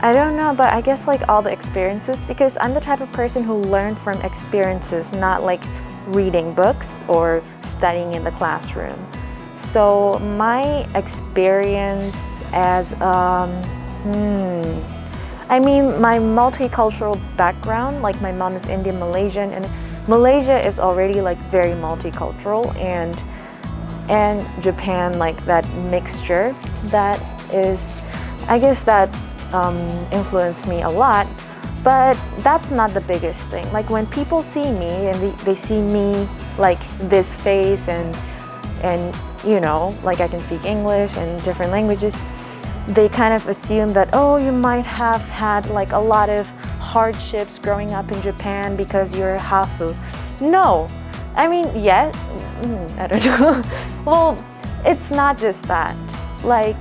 I don't know, but I guess like all the experiences, because I'm the type of person who learned from experiences, not like reading books or studying in the classroom. So my experience as I mean, my multicultural background, like my mom is Indian Malaysian, and Malaysia is already like very multicultural, and Japan, like that mixture, that is, I guess that influenced me a lot. But that's not the biggest thing. Like when people see me and they see me like this face and you know, like I can speak English and different languages, they kind of assume that, oh, you might have had like a lot of hardships growing up in Japan because you're hafu. No, I mean, yeah, I don't know. Well, it's not just that. Like,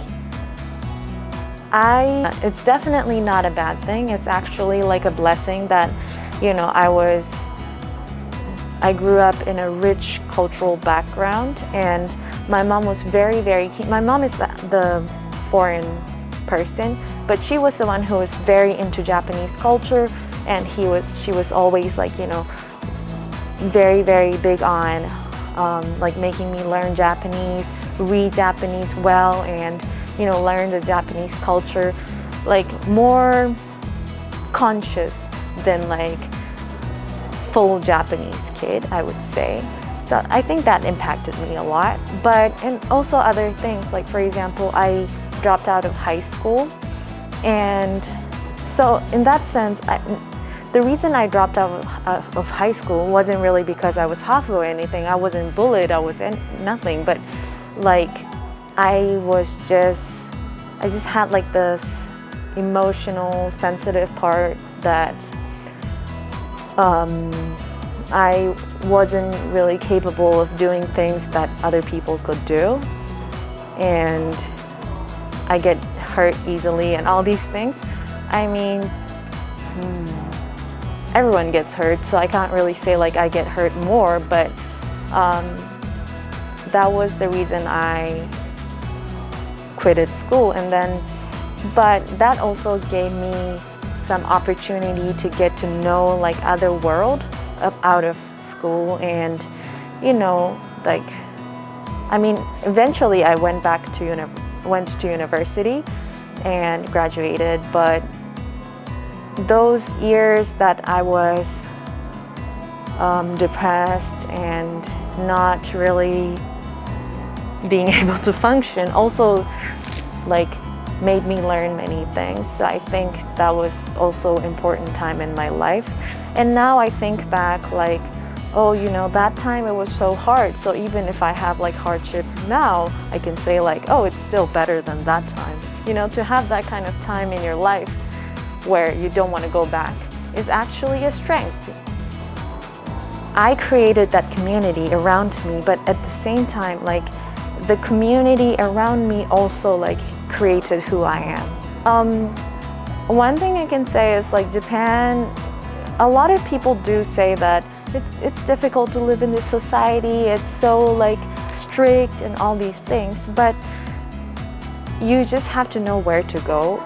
it's definitely not a bad thing. It's actually like a blessing that, you know, I grew up in a rich cultural background, and my mom was very, very keen. My mom is the foreign person, but she was the one who was very into Japanese culture, and she was always like, you know, very, very big on like making me learn Japanese, read Japanese well, and you know, learn the Japanese culture, like more conscious than like full Japanese kid, I would say. So I think that impacted me a lot. But and also other things, like for example, I dropped out of high school, and so in that sense, the reason I dropped out of high school wasn't really because I was hafu or anything. I wasn't bullied, I was nothing, but like I just had like this emotional, sensitive part that I wasn't really capable of doing things that other people could do, and I get hurt easily and all these things. I mean, everyone gets hurt, so I can't really say like I get hurt more, but that was the reason I quitted school. And then, but that also gave me some opportunity to get to know like other world out of school, and you know, like, I mean, eventually I went to university and graduated, but those years that I was depressed and not really being able to function also like made me learn many things. So I think that was also an important time in my life. And now I think back like, oh, you know, that time it was so hard. So even if I have like hardship now, I can say like, oh, it's still better than that time. You know, to have that kind of time in your life where you don't want to go back is actually a strength. I created that community around me, but at the same time, like the community around me also like created who I am. One thing I can say is like Japan, a lot of people do say that it's difficult to live in this society, it's so like strict and all these things, but you just have to know where to go.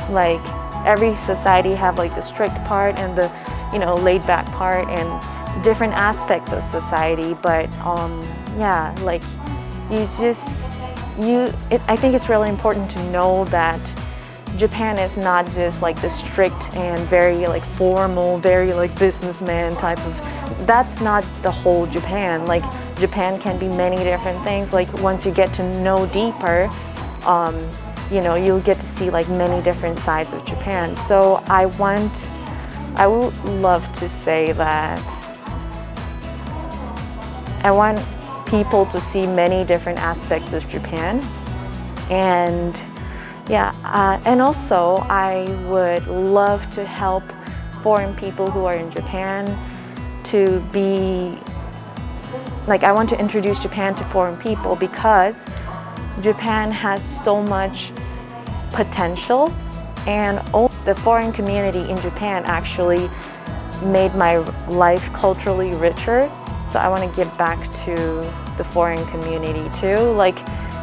Like every society have like the strict part and the, you know, laid back part and different aspects of society, but yeah, like I think it's really important to know that Japan is not just like the strict and very like formal, very like businessman type of, that's not the whole Japan. Like Japan can be many different things. Like once you get to know deeper, you know, you'll get to see like many different sides of Japan. So I would love to say that I want people to see many different aspects of Japan. And yeah, and also I would love to help foreign people who are in Japan to be, like I want to introduce Japan to foreign people because Japan has so much potential, and the foreign community in Japan actually made my life culturally richer. So I want to give back to the foreign community too. Like,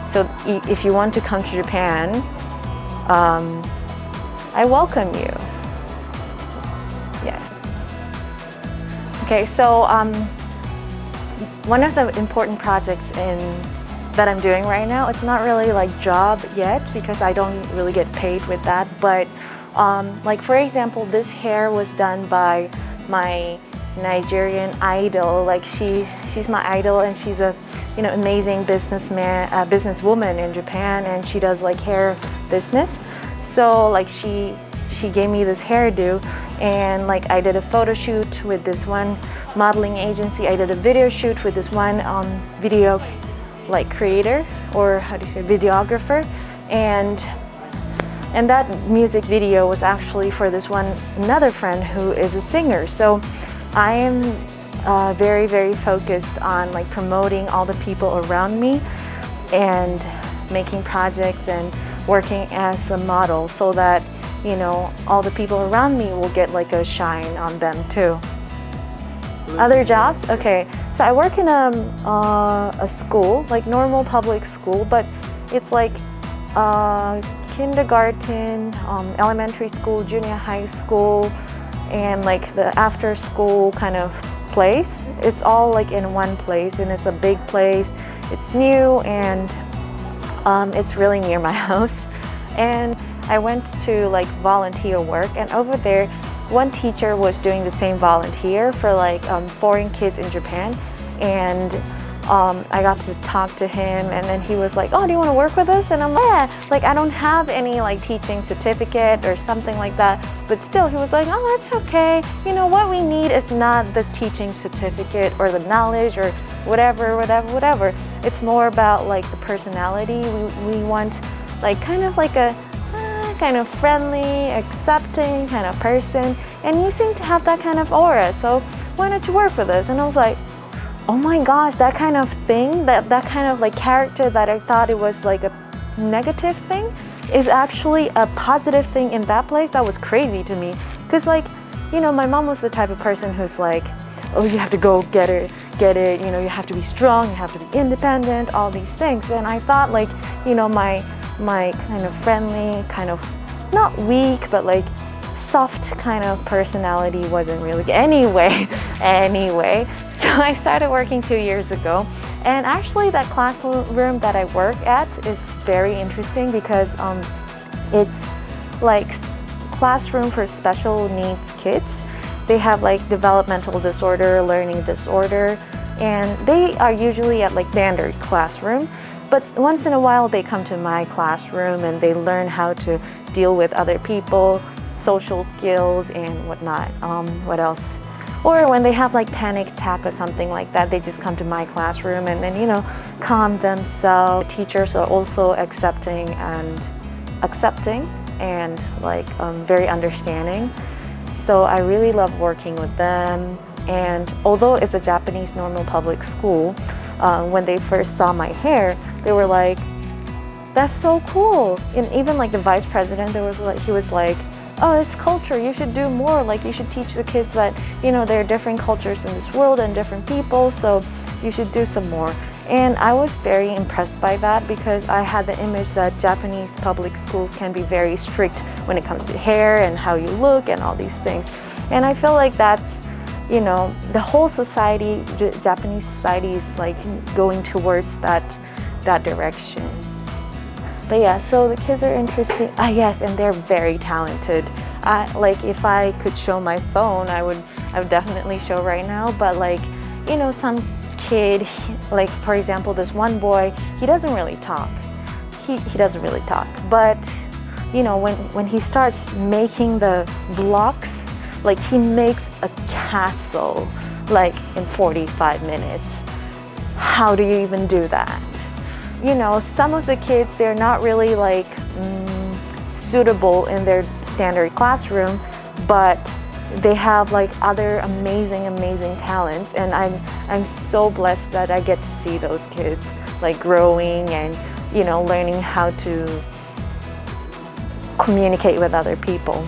so if you want to come to Japan, I welcome you. Yes. Okay, so one of the important projects that I'm doing right now, it's not really like job yet because I don't really get paid with that, but like for example, this hair was done by my Nigerian idol. Like she's my idol, and she's a amazing businesswoman in Japan, and she does like hair business. So like she gave me this hairdo, and like I did a photo shoot with this one modeling agency. I did a video shoot with this one video like creator, or how do you say, videographer, and that music video was actually for this another friend who is a singer. So I am very, very focused on like promoting all the people around me and making projects and working as a model so that all the people around me will get like a shine on them too. Other jobs? Okay, so I work in a school, like normal public school, but it's like kindergarten, elementary school, junior high school, and like the after school kind of place. It's all like in one place, and it's a big place. It's new, and it's really near my house. And I went to like volunteer work, and over there one teacher was doing the same volunteer for like foreign kids in Japan, and I got to talk to him, and then he was like, oh, do you want to work with us? And I'm like, yeah, like I don't have any like teaching certificate or something like that, but still he was like, oh, that's okay. What we need is not the teaching certificate or the knowledge or whatever. It's more about like the personality. We want like kind of like a kind of friendly, accepting kind of person, and you seem to have that kind of aura, so why don't you work with us? And I was like, oh my gosh, that kind of thing, that kind of like character that I thought it was like a negative thing is actually a positive thing in that place. That was crazy to me, because like my mom was the type of person who's like, oh, you have to go get it, you have to be strong, you have to be independent, all these things. And I thought like my kind of friendly, kind of not weak, but like soft kind of personality wasn't really anyway. So I started working 2 years ago, and actually that classroom that I work at is very interesting because it's like classroom for special needs kids. They have like developmental disorder, learning disorder, and they are usually at like standard classroom. But once in a while they come to my classroom and they learn how to deal with other people, social skills and whatnot. What else? Or when they have like panic attack or something like that, they just come to my classroom and then calm themselves. Teachers are also accepting and like very understanding. So I really love working with them. And although it's a Japanese normal public school, when they first saw my hair, they were like, that's so cool. And even like the vice president, he was like, oh, it's culture, you should do more. Like you should teach the kids that, there are different cultures in this world and different people, so you should do some more. And I was very impressed by that because I had the image that Japanese public schools can be very strict when it comes to hair and how you look and all these things. And I feel like that's, the whole society, Japanese society is like going towards that direction. But yeah, so the kids are interesting. Yes, and they're very talented. Like if I could show my phone, I would definitely show right now. But like, some kid, like for example, this one boy, he doesn't really talk. He doesn't really talk. But when he starts making the blocks, like he makes a castle like in 45 minutes. How do you even do that? Some of the kids, they're not really like suitable in their standard classroom, but they have like other amazing talents, and I'm so blessed that I get to see those kids like growing and learning how to communicate with other people.